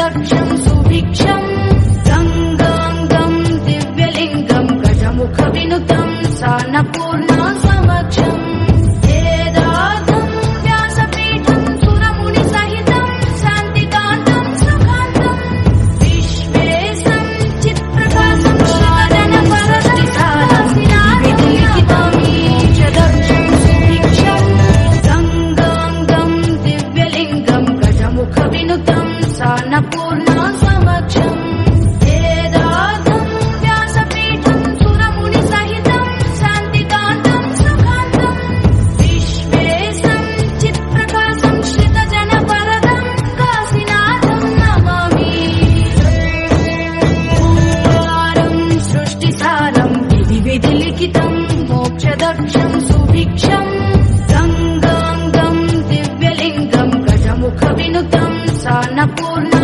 मोक्षदक्षं सुभिक्षं गङ्गाङ्गं दिव्यलिङ्गं गजमुखविनुतं सान्नपूर्णा समक्षम् वेदार्थं व्यासपीठं सुरमुनिसहितं शान्तिकान्तं सुखान्तं विश्वेशं चित्प्रकाशं शिवजनपरदसारं विधिलिखितं मोक्षदक्षं सुभिक्षं गङ्गाङ्गं दिव्यलिङ्गं गजमुखविनुतं सान्नपूर्णा समक्षम् वेदार्थं व्यासपीठं सुरमुनिसहितं शान्तिकान्तं सुखान्तं विश्वेशं चित्प्रकाशं श्रितजनवरदं काशीनाथं Namami ओङ्कारं सृष्टिसारं विधिलिखितं मोक्षदक्षं सुभिक्षं गङ्गाङ्गं दिव्यलिङ्गं गजमुखविनुतं सान्नपूर्णा